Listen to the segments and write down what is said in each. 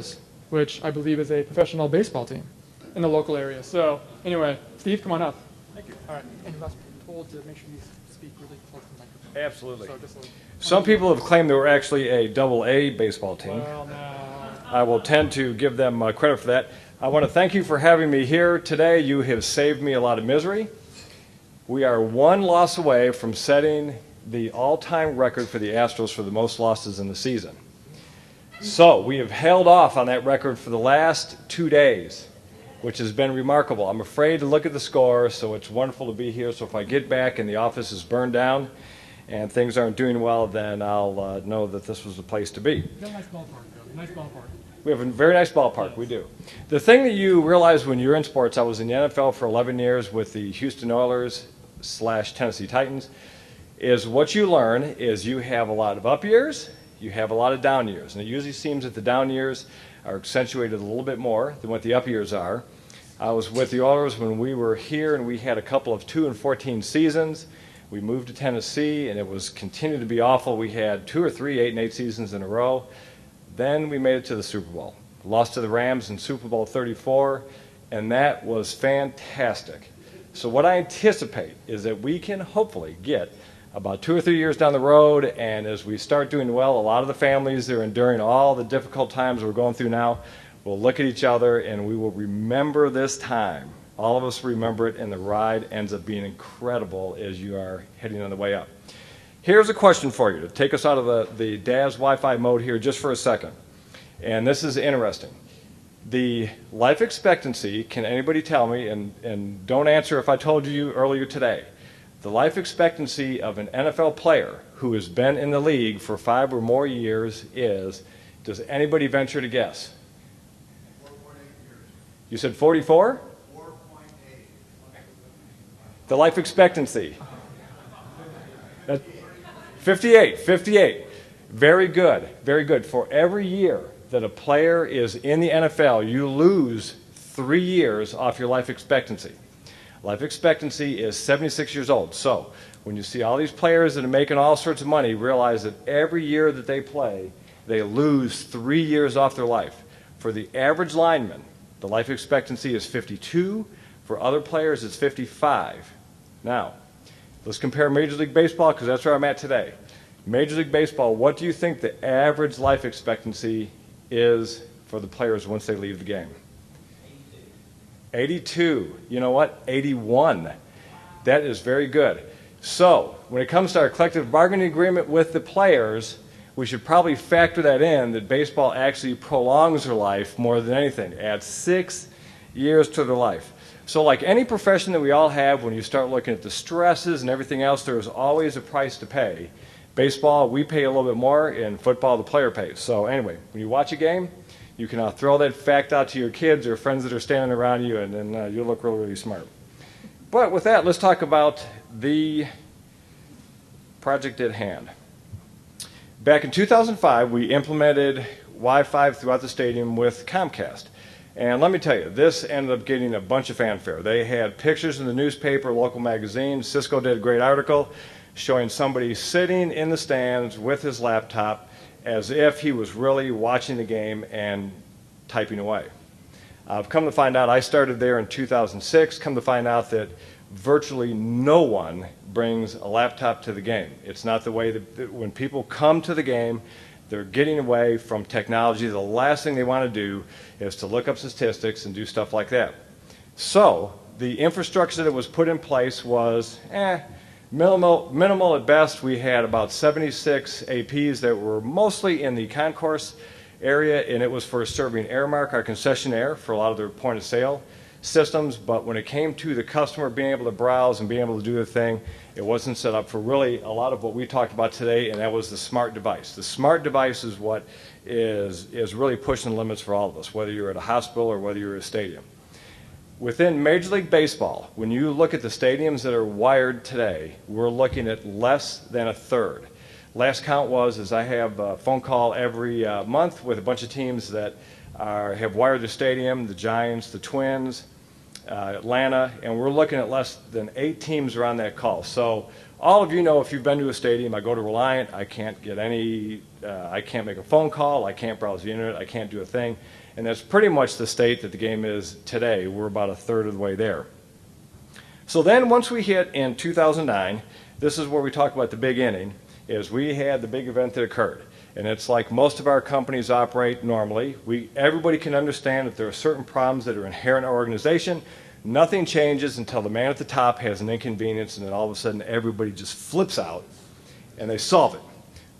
Astros, which I believe is a professional baseball team in the local area. So anyway, Steve, come on up. Thank you. All right, and you must be told to make sure you speak really close to the microphone. Absolutely. So just Some people have claimed they were actually a double-A baseball team. well, no. I will tend to give them credit for that. I want to thank you for having me here today. You have saved me a lot of misery. We are one loss away from setting the all-time record for the Astros for the most losses in the season. So we have held off on that record for the last 2 days, which has been remarkable. I'm afraid to look at the score, so it's wonderful to be here. So if I get back and the office is burned down and things aren't doing well, then I'll know that this was the place to be. You got a nice ballpark, though. Nice ballpark. We have a very nice ballpark, we do. The thing that you realize when you're in sports, I was in the NFL for 11 years with the Houston Oilers / Tennessee Titans, is what you learn is you have a lot of up years, you have a lot of down years. And it usually seems that the down years are accentuated a little bit more than what the up years are. I was with the Oilers when we were here, and we had a couple of 2-14 seasons. We moved to Tennessee, and it was continued to be awful. We had 2 or 3 8-8 seasons in a row. Then we made it to the Super Bowl. Lost to the Rams in Super Bowl 34, and that was fantastic. So what I anticipate is that we can hopefully get about 2 or 3 years down the road, and as we start doing well, a lot of the families that are enduring all the difficult times we're going through now will look at each other and we will remember this time. All of us remember it, and the ride ends up being incredible as you are heading on the way up. Here's a question for you to take us out of the DAS Wi-Fi mode here just for a second. And this is interesting. The life expectancy, can anybody tell me, and don't answer if I told you earlier today, the life expectancy of an NFL player who has been in the league for 5 or more years is, does anybody venture to guess? 4.8 years. You said 44? 4.8. The life expectancy. 58. Very good, very good. For every year that a player is in the NFL, you lose 3 years off your life expectancy. Life expectancy is 76 years old. So when you see all these players that are making all sorts of money, realize that every year that they play, they lose 3 years off their life. For the average lineman, the life expectancy is 52. For other players, it's 55. Now, let's compare Major League Baseball, because that's where I'm at today. Major League Baseball, what do you think the average life expectancy is for the players once they leave the game? 82. You know what? 81. That is very good. So when it comes to our collective bargaining agreement with the players, we should probably factor that in, that baseball actually prolongs their life more than anything. Adds 6 years to their life. So like any profession that we all have, when you start looking at the stresses and everything else, there is always a price to pay. Baseball, we pay a little bit more. In football, the player pays. So anyway, when you watch a game, you can throw that fact out to your kids or friends that are standing around you, and then you'll look really, really smart. But with that, let's talk about the project at hand. Back in 2005, we implemented Wi-Fi throughout the stadium with Comcast. And let me tell you, this ended up getting a bunch of fanfare. They had pictures in the newspaper, local magazines. Cisco did a great article showing somebody sitting in the stands with his laptop as if he was really watching the game and typing away. I've come to find out, I started there in 2006, come to find out that virtually no one brings a laptop to the game. It's not the way that when people come to the game, they're getting away from technology. The last thing they want to do is to look up statistics and do stuff like that. So the infrastructure that was put in place was minimal at best. We had about 76 APs that were mostly in the concourse area, and it was for serving Airmark, our concessionaire, for a lot of their point of sale systems. But when it came to the customer being able to browse and being able to do the thing, it wasn't set up for really a lot of what we talked about today, and that was the smart device. The smart device is what is really pushing the limits for all of us, whether you're at a hospital or whether you're at a stadium. Within Major League Baseball, when you look at the stadiums that are wired today, we're looking at less than a third. Last count was I have a phone call every month with a bunch of teams that have wired their stadium, the Giants, the Twins, Atlanta, and we're looking at less than 8 teams are on that call. So all of you know if you've been to a stadium, I go to Reliant, I can't get I can't make a phone call, I can't browse the internet, I can't do a thing. And that's pretty much the state that the game is today. We're about a third of the way there. So then once we hit in 2009, this is where we talk about the big inning, is we had the big event that occurred. And it's like most of our companies operate normally. Everybody can understand that there are certain problems that are inherent in our organization. Nothing changes until the man at the top has an inconvenience, and then all of a sudden everybody just flips out and they solve it.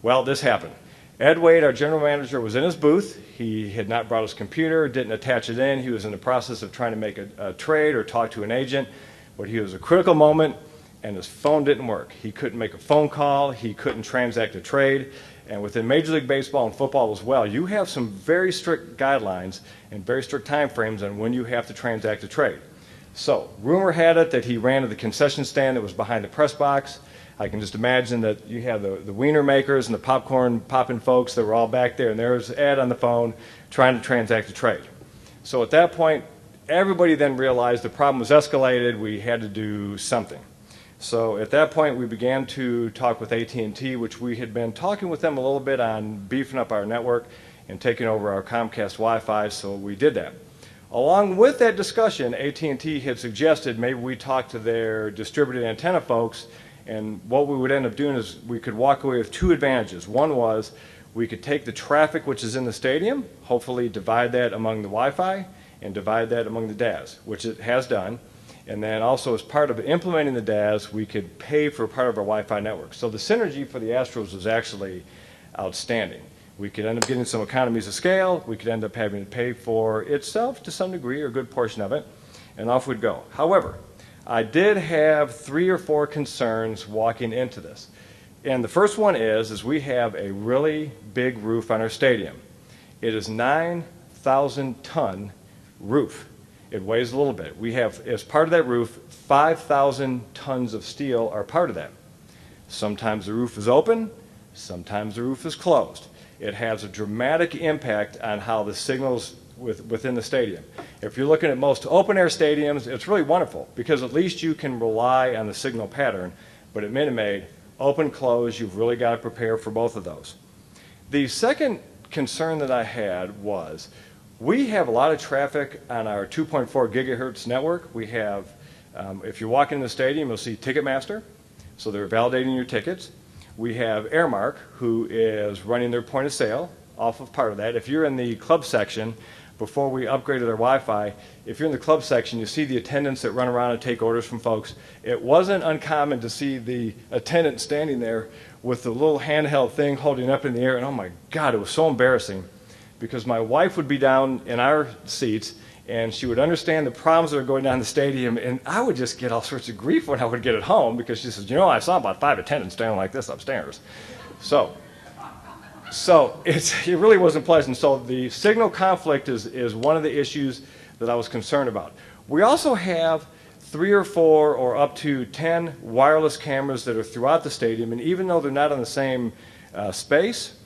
Well, this happened. Ed Wade, our general manager, was in his booth. He had not brought his computer, didn't attach it in. He was in the process of trying to make a trade or talk to an agent. But he was a critical moment, and his phone didn't work. He couldn't make a phone call. He couldn't transact a trade. And within Major League Baseball and football as well, you have some very strict guidelines and very strict time frames on when you have to transact a trade. So rumor had it that he ran to the concession stand that was behind the press box. I can just imagine that you have the wiener makers and the popcorn popping folks that were all back there, and there's Ed on the phone trying to transact a trade. So at that point, everybody then realized the problem was escalated. We had to do something. So at that point, we began to talk with AT&T, which we had been talking with them a little bit on beefing up our network and taking over our Comcast Wi-Fi, so we did that. Along with that discussion, AT&T had suggested maybe we talk to their distributed antenna folks, and what we would end up doing is we could walk away with two advantages. One was we could take the traffic which is in the stadium, hopefully divide that among the Wi-Fi, and divide that among the DAS, which it has done. And then also as part of implementing the DAS, we could pay for part of our Wi-Fi network. So the synergy for the Astros was actually outstanding. We could end up getting some economies of scale. We could end up having to pay for itself to some degree, or a good portion of it, and off we'd go. However, I did have 3 or 4 concerns walking into this. And the first one is we have a really big roof on our stadium. It is 9,000-ton roof. It weighs a little bit. We have, as part of that roof, 5,000 tons of steel are part of that. Sometimes the roof is open, sometimes the roof is closed. It has a dramatic impact on how the signals within the stadium. If you're looking at most open-air stadiums, it's really wonderful because at least you can rely on the signal pattern, but at Minute Maid, open, close, you've really got to prepare for both of those. The second concern that I had was we have a lot of traffic on our 2.4 gigahertz network. We have, if you walk into the stadium, you'll see Ticketmaster, so they're validating your tickets. We have Airmark, who is running their point of sale off of part of that. If you're in the club section, before we upgraded our Wi-Fi, if you're in the club section, you see the attendants that run around and take orders from folks. It wasn't uncommon to see the attendant standing there with the little handheld thing holding up in the air, and oh my God, it was so embarrassing because my wife would be down in our seats and she would understand the problems that are going on in the stadium, and I would just get all sorts of grief when I would get it home because she says, you know, I saw about 5 attendants standing like this upstairs. So it really wasn't pleasant. So the signal conflict is one of the issues that I was concerned about. We also have 3 or 4 or up to 10 wireless cameras that are throughout the stadium, and even though they're not on the same space,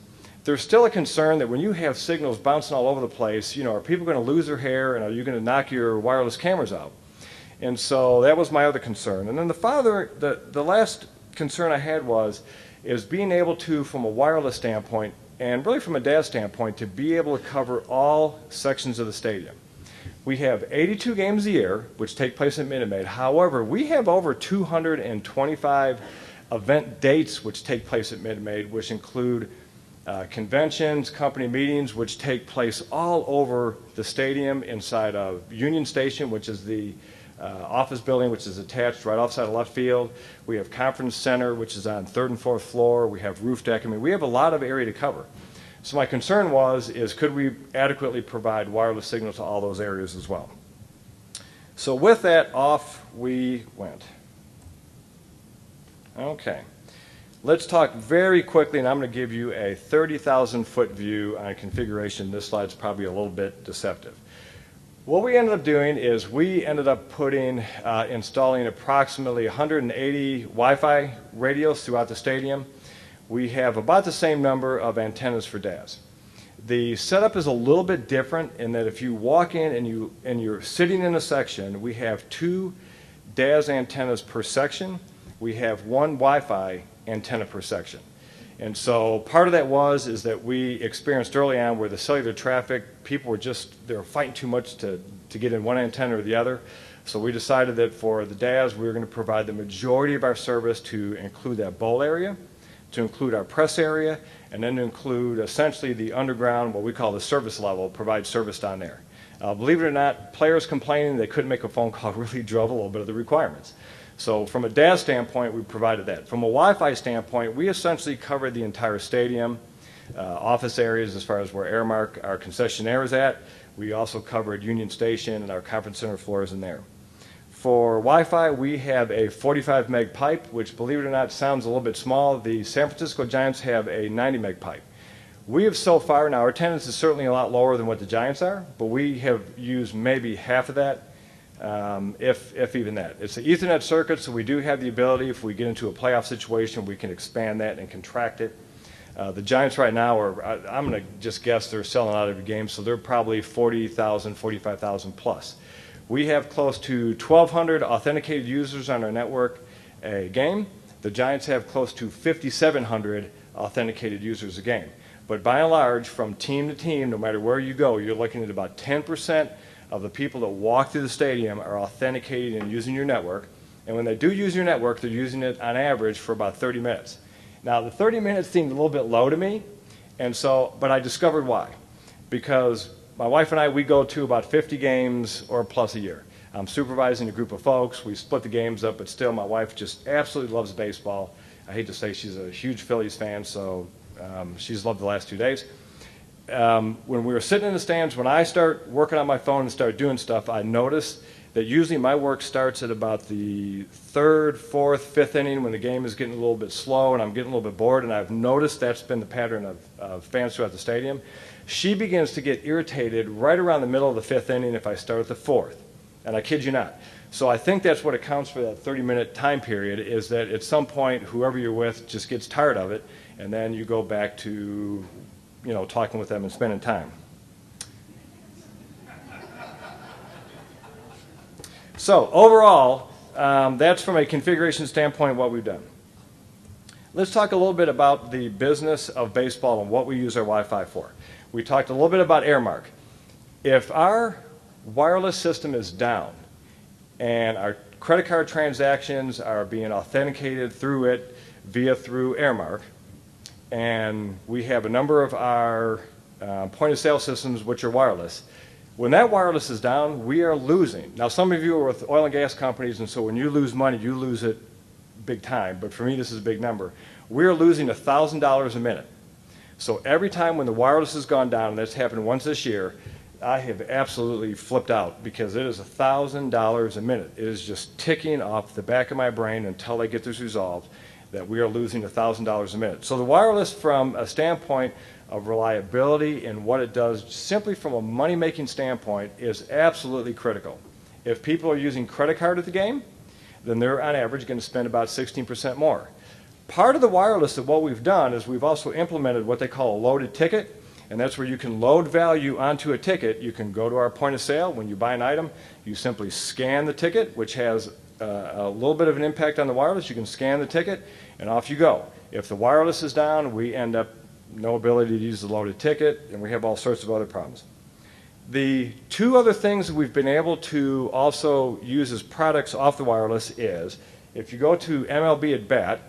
there's still a concern that when you have signals bouncing all over the place, you know, are people going to lose their hair, and are you going to knock your wireless cameras out? And so that was my other concern. And then the last concern I had is being able to, from a wireless standpoint, and really from a DAS standpoint, to be able to cover all sections of the stadium. We have 82 games a year, which take place at Minute Maid. However, we have over 225 event dates which take place at Minute Maid, which include conventions, company meetings, which take place all over the stadium inside of Union Station, which is the office building, which is attached right offside of left field. We have Conference Center, which is on 3rd and 4th floor. We have roof deck. I mean, we have a lot of area to cover. So my concern is could we adequately provide wireless signal to all those areas as well? So with that, off we went. Okay. Let's talk very quickly, and I'm going to give you a 30,000-foot view on configuration. This slide's probably a little bit deceptive. What we ended up doing is we ended up installing approximately 180 Wi-Fi radios throughout the stadium. We have about the same number of antennas for DAS. The setup is a little bit different in that if you walk in and you're sitting in a section, we have 2 DAS antennas per section, we have one Wi-Fi antenna per section. And so part of that is that we experienced early on where the cellular traffic, people were they were fighting too much to get in one antenna or the other. So we decided that for the DAS, we were going to provide the majority of our service to include that bowl area, to include our press area, and then to include essentially the underground, what we call the service level, provide service down there. Believe it or not, players complaining they couldn't make a phone call really drove a little bit of the requirements. So from a DAS standpoint, we provided that. From a Wi-Fi standpoint, we essentially covered the entire stadium, office areas as far as where Airmark, our concessionaire, is at. We also covered Union Station and our conference center floors in there. For Wi-Fi, we have a 45 meg pipe, which, believe it or not, sounds a little bit small. The San Francisco Giants have a 90 meg pipe. We have so far, now our attendance is certainly a lot lower than what the Giants are, but we have used maybe half of that. If even that. It's an Ethernet circuit, so we do have the ability, if we get into a playoff situation, we can expand that and contract it. The Giants right now I'm going to just guess they're selling out every game, so they're probably 40,000, 45,000 plus. We have close to 1,200 authenticated users on our network a game. The Giants have close to 5,700 authenticated users a game. But by and large, from team to team, no matter where you go, you're looking at about 10% of the people that walk through the stadium are authenticated and using your network. And when they do use your network, they're using it on average for about 30 minutes. Now, the 30 minutes seemed a little bit low to me, but I discovered why. Because my wife and I, we go to about 50 games or plus a year. I'm supervising a group of folks. We split the games up, but still my wife just absolutely loves baseball. I hate to say she's a huge Phillies fan, so she's loved the last 2 days. When we were sitting in the stands, when I start working on my phone and start doing stuff, I noticed that usually my work starts at about the third, fourth, fifth inning when the game is getting a little bit slow and I'm getting a little bit bored, and I've noticed that's been the pattern of fans throughout the stadium. She begins to get irritated right around the middle of the fifth inning if I start at the fourth, and I kid you not. So I think that's what accounts for that 30-minute time period, is that at some point whoever you're with just gets tired of it, and then you go back to talking with them and spending time. So overall, that's from a configuration standpoint what we've done. Let's talk a little bit about the business of baseball and what we use our Wi-Fi for. We talked a little bit about Airmark. If our wireless system is down and our credit card transactions are being authenticated through it through Airmark, and we have a number of our point-of-sale systems which are wireless. When that wireless is down, we are losing. Now, some of you are with oil and gas companies, and so when you lose money, you lose it big time. But for me, this is a big number. We are losing $1,000 a minute. So every time when the wireless has gone down, and that's happened once this year, I have absolutely flipped out because it is $1,000 a minute. It is just ticking off the back of my brain until I get this resolved, that we are losing $1,000 a minute. So the wireless, from a standpoint of reliability and what it does, simply from a money-making standpoint, is absolutely critical. If people are using credit card at the game, then they're on average going to spend about 16% more. Part of the wireless of what we've done is we've also implemented what they call a loaded ticket, and that's where you can load value onto a ticket. You can go to our point of sale. When you buy an item, you simply scan the ticket, which has a little bit of an impact on the wireless. You can scan the ticket, and off you go. If the wireless is down, we end up no ability to use the loaded ticket, and we have all sorts of other problems. The two other things that we've been able to also use as products off the wireless is, if you go to MLB at Bat,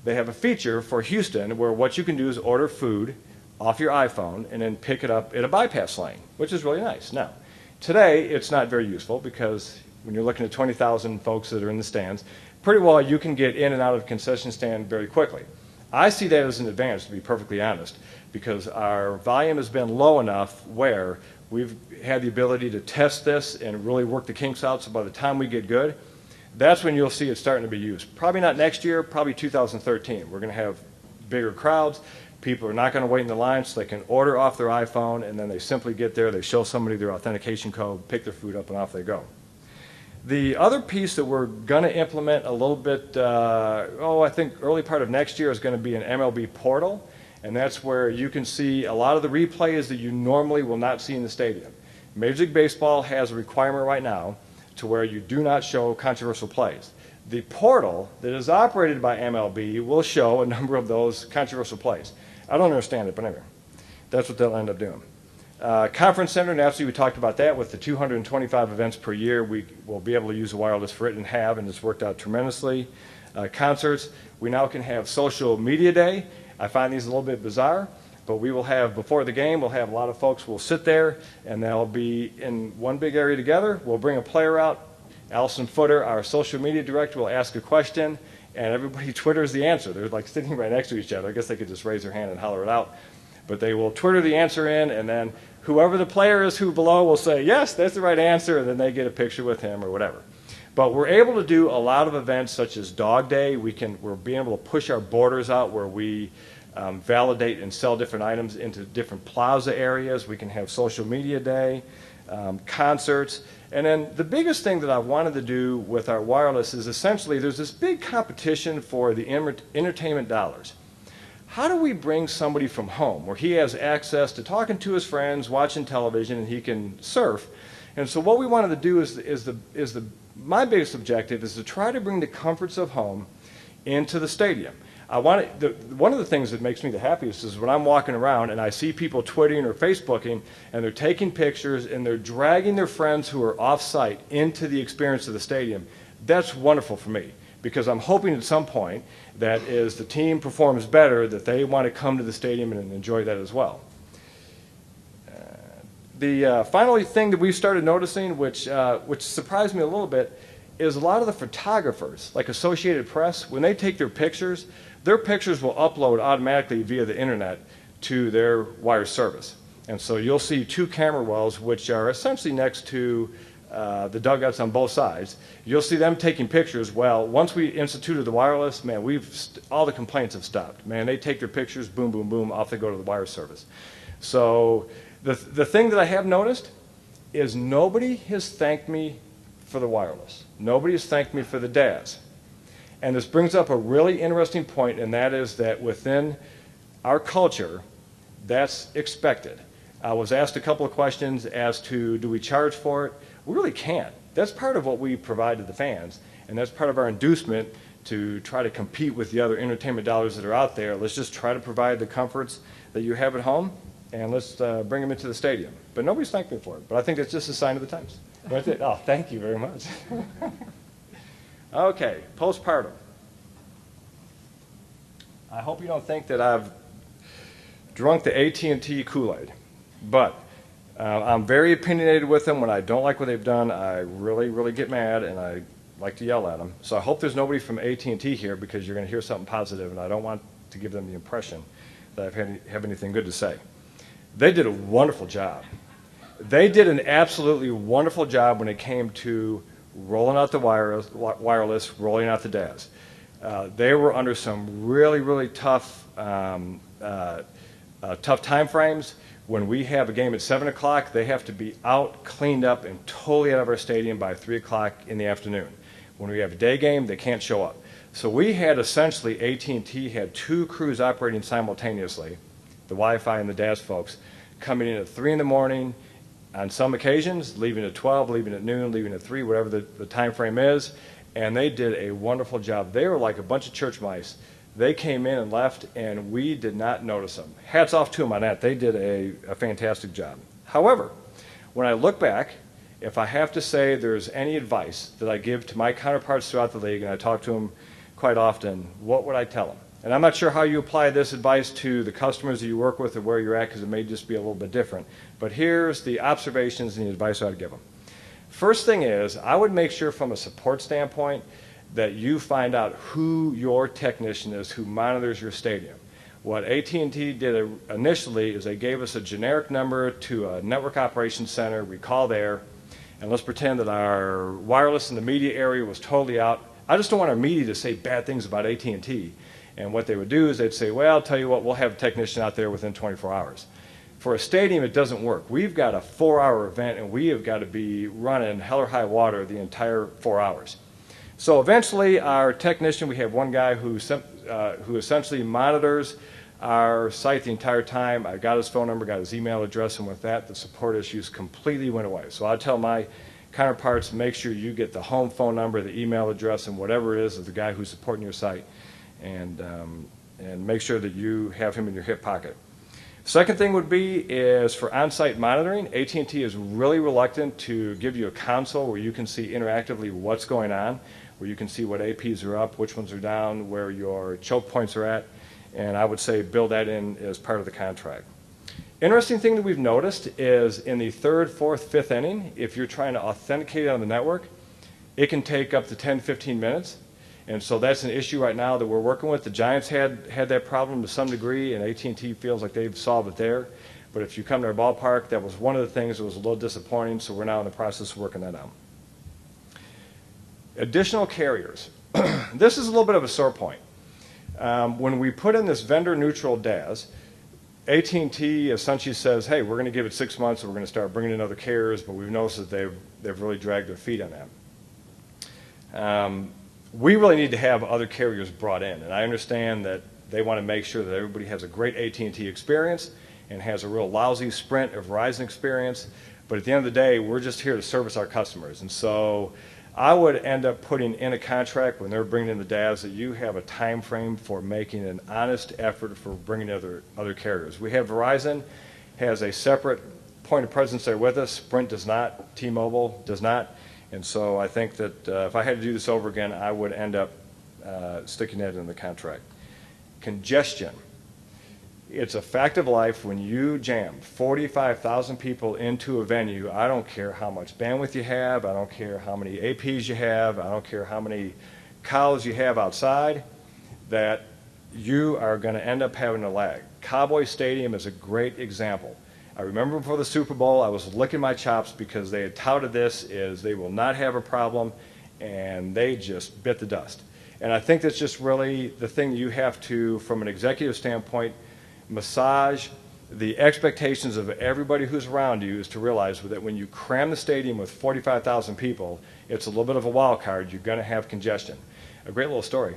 they have a feature for Houston where what you can do is order food off your iPhone and then pick it up at a bypass lane, which is really nice. Now, today it's not very useful because when you're looking at 20,000 folks that are in the stands, pretty well you can get in and out of the concession stand very quickly. I see that as an advantage, to be perfectly honest, because our volume has been low enough where we've had the ability to test this and really work the kinks out, so by the time we get good, that's when you'll see it starting to be used. Probably not next year, probably 2013. We're going to have bigger crowds. People are not going to wait in the line, so they can order off their iPhone, and then they simply get there, they show somebody their authentication code, pick their food up, and off they go. The other piece that we're going to implement a little bit, I think early part of next year, is going to be an MLB portal, and that's where you can see a lot of the replays that you normally will not see in the stadium. Major League Baseball has a requirement right now to where you do not show controversial plays. The portal that is operated by MLB will show a number of those controversial plays. I don't understand it, but anyway, that's what they'll end up doing. Conference Center, naturally, we talked about that. With the 225 events per year, we will be able to use the wireless for it and have, and it's worked out tremendously. Concerts, we now can have social media day. I find these a little bit bizarre, but we will have, before the game, we'll have a lot of folks will sit there, and they'll be in one big area together. We'll bring a player out. Allison Footer, our social media director, will ask a question, and everybody twitters the answer. They're like sitting right next to each other. I guess they could just raise their hand and holler it out. But they will Twitter the answer in, and then whoever the player is who below will say, yes, that's the right answer, and then they get a picture with him or whatever. But we're able to do a lot of events such as Dog Day. We're being able to push our borders out where we validate and sell different items into different plaza areas. We can have social media day, concerts. And then the biggest thing that I wanted to do with our wireless is essentially there's this big competition for the entertainment dollars. How do we bring somebody from home where he has access to talking to his friends, watching television, and he can surf? And so what we wanted to do my biggest objective is to try to bring the comforts of home into the stadium. One of the things that makes me the happiest is when I'm walking around and I see people tweeting or Facebooking and they're taking pictures and they're dragging their friends who are off-site into the experience of the stadium. That's wonderful for me, because I'm hoping at some point that as the team performs better, that they want to come to the stadium and enjoy that as well. The final thing that we started noticing, which surprised me a little bit, is a lot of the photographers, like Associated Press, when they take their pictures will upload automatically via the internet to their wire service. And so you'll see two camera wells, which are essentially next to the dugouts on both sides. You'll see them taking pictures. Well, once we instituted the wireless, man, all the complaints have stopped. Man, they take their pictures, boom, boom, boom, off they go to the wire service. So the thing that I have noticed is nobody has thanked me for the wireless. Nobody has thanked me for the DAS. And this brings up a really interesting point, and that is that within our culture, that's expected. I was asked a couple of questions as to, do we charge for it? We really can't. That's part of what we provide to the fans, and that's part of our inducement to try to compete with the other entertainment dollars that are out there. Let's just try to provide the comforts that you have at home, and let's bring them into the stadium. But nobody's thanked me for it, but I think it's just a sign of the times. That's it. Oh, thank you very much. Okay, postpartum. I hope you don't think that I've drunk the AT&T Kool-Aid, but I'm very opinionated with them. When I don't like what they've done, I really, really get mad, and I like to yell at them. So I hope there's nobody from AT&T here, because you're going to hear something positive, and I don't want to give them the impression that I have anything good to say. They did a wonderful job. They did an absolutely wonderful job when it came to rolling out the wireless, rolling out the DAS. They were under some really, really tough time frames. When we have a game at 7 o'clock, they have to be out, cleaned up, and totally out of our stadium by 3 o'clock in the afternoon. When we have a day game, they can't show up. So we had essentially, AT&T had two crews operating simultaneously, the Wi-Fi and the DAS folks, coming in at 3 in the morning, on some occasions, leaving at 12, leaving at noon, leaving at 3, whatever the time frame is, and they did a wonderful job. They were like a bunch of church mice. They came in and left, and we did not notice them. Hats off to them on that. They did a fantastic job. However, when I look back, if I have to say there's any advice that I give to my counterparts throughout the league, and I talk to them quite often, what would I tell them? And I'm not sure how you apply this advice to the customers that you work with or where you're at, because it may just be a little bit different. But here's the observations and the advice I would give them. First thing is, I would make sure from a support standpoint that you find out who your technician is who monitors your stadium. What AT&T did initially is they gave us a generic number to a network operations center. We call there, and let's pretend that our wireless in the media area was totally out. I just don't want our media to say bad things about AT&T. And what they would do is they'd say, well, I'll tell you what, we'll have a technician out there within 24 hours. For a stadium, it doesn't work. We've got a 4-hour event, and we have got to be running hell or high water the entire 4 hours. So eventually, our technician, we have one guy who essentially monitors our site the entire time. I got his phone number, got his email address, and with that, the support issues completely went away. So I tell my counterparts, make sure you get the home phone number, the email address, and whatever it is of the guy who's supporting your site, and make sure that you have him in your hip pocket. Second thing would be is for on-site monitoring. AT&T is really reluctant to give you a console where you can see interactively what's going on, where you can see what APs are up, which ones are down, where your choke points are at, and I would say build that in as part of the contract. Interesting thing that we've noticed is in the third, fourth, fifth inning, if you're trying to authenticate on the network, it can take up to 10, 15 minutes. And so that's an issue right now that we're working with. The Giants had that problem to some degree, and AT&T feels like they've solved it there. But if you come to our ballpark, that was one of the things that was a little disappointing, so we're now in the process of working that out. Additional carriers. This is a little bit of a sore point. When we put in this vendor-neutral DAS, AT&T essentially says, hey, we're going to give it 6 months and we're going to start bringing in other carriers, but we've noticed that they've really dragged their feet on that. We really need to have other carriers brought in, and I understand that they want to make sure that everybody has a great AT&T experience and has a real lousy Sprint or Verizon experience, but at the end of the day, we're just here to service our customers. And so I would end up putting in a contract when they're bringing in the DAS that you have a time frame for making an honest effort for bringing other carriers. We have Verizon has a separate point of presence there with us. Sprint does not. T-Mobile does not. And so I think that if I had to do this over again, I would end up sticking that in the contract. Congestion. It's a fact of life when you jam 45,000 people into a venue. I don't care how much bandwidth you have. I don't care how many APs you have. I don't care how many cows you have outside, that you are going to end up having a lag. Cowboy Stadium is a great example. I remember before the Super Bowl, I was licking my chops because they had touted this as they will not have a problem, and they just bit the dust. And I think that's just really the thing that you have to, from an executive standpoint, massage the expectations of everybody who's around you, is to realize that when you cram the stadium with 45,000 people, it's a little bit of a wild card. You're going to have congestion. A great little story.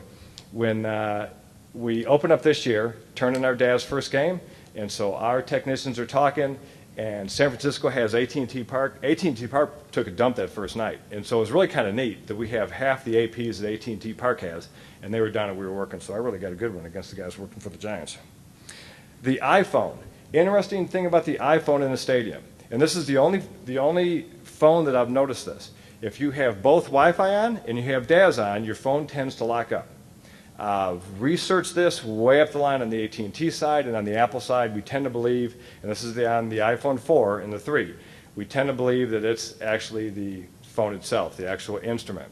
When we opened up this year, turned in our DAS first game, and so our technicians are talking, and San Francisco has AT&T Park. AT&T Park took a dump that first night, and so it was really kind of neat that we have half the APs that AT&T Park has, and they were down and we were working, so I really got a good one against the guys working for the Giants. The iPhone. Interesting thing about the iPhone in the stadium, and this is the only phone that I've noticed this. If you have both Wi-Fi on and you have DAS on, your phone tends to lock up. Research this way up the line on the AT&T side, and on the Apple side, we tend to believe, and this is on the iPhone 4 and the 3, we tend to believe that it's actually the phone itself, the actual instrument.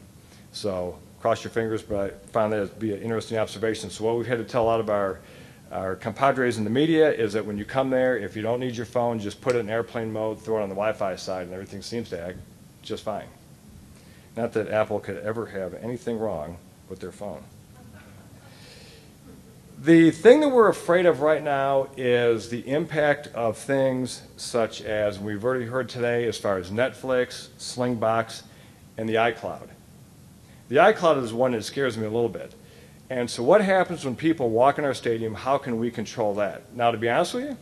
So cross your fingers, but I found that to be an interesting observation. So what we've had to tell a lot of our compadres in the media is that when you come there, if you don't need your phone, just put it in airplane mode, throw it on the Wi-Fi side, and everything seems to act just fine. Not that Apple could ever have anything wrong with their phone. The thing that we're afraid of right now is the impact of things such as we've already heard today as far as Netflix, Slingbox, and the iCloud. The iCloud is one that scares me a little bit. And so what happens when people walk in our stadium? How can we control that? Now, to be honest with you,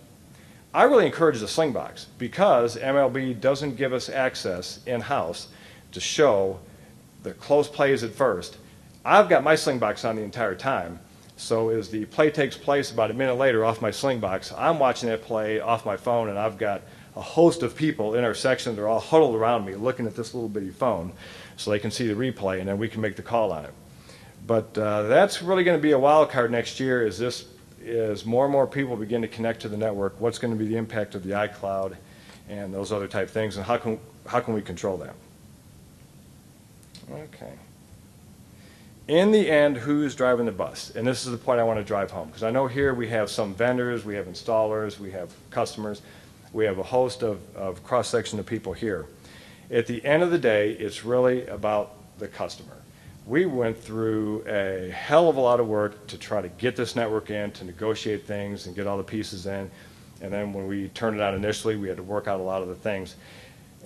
I really encourage the Slingbox because MLB doesn't give us access in-house to show the close plays at first. I've got my Slingbox on the entire time. So as the play takes place about a minute later off my Slingbox, I'm watching that play off my phone, and I've got a host of people in our section. They're all huddled around me looking at this little bitty phone so they can see the replay, and then we can make the call on it. But that's really going to be a wild card next year as more and more people begin to connect to the network. What's going to be the impact of the iCloud and those other type things, and how can we control that? Okay. In the end, who's driving the bus? And this is the point I want to drive home, because I know here we have some vendors, we have installers, we have customers, we have a host of cross-section of people here. At the end of the day, it's really about the customer. We went through a hell of a lot of work to try to get this network in, to negotiate things and get all the pieces in. And then when we turned it on initially, we had to work out a lot of the things.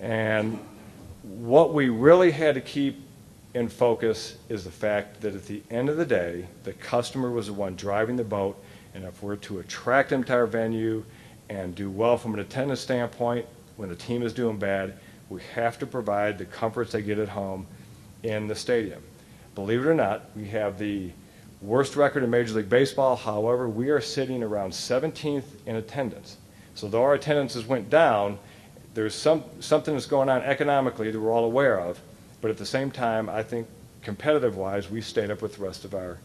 And what we really had to keep in focus is the fact that at the end of the day, the customer was the one driving the boat, and if we're to attract them to our venue and do well from an attendance standpoint when the team is doing bad, We have to provide the comforts they get at home in the stadium. Believe it or not, we have the worst record in Major League Baseball. However, we are sitting around 17th in attendance. So though our attendances went down, there's something that's going on economically that we're all aware of. But at the same time, I think competitive-wise, we stayed up with the rest of our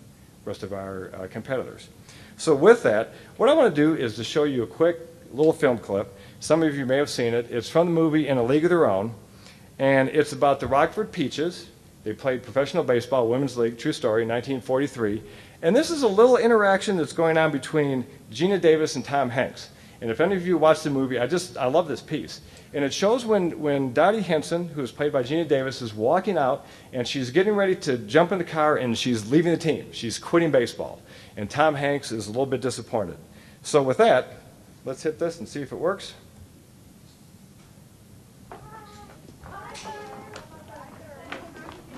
competitors. So with that, what I want to do is to show you a quick little film clip. Some of you may have seen it. It's from the movie In a League of Their Own, and it's about the Rockford Peaches. They played professional baseball, women's league, true story, 1943. And this is a little interaction that's going on between Gina Davis and Tom Hanks. And if any of you watched the movie, I love this piece. And it shows when Dottie Hinson, who is played by Gina Davis, is walking out, and she's getting ready to jump in the car, and she's leaving the team. She's quitting baseball. And Tom Hanks is a little bit disappointed. So with that, let's hit this and see if it works.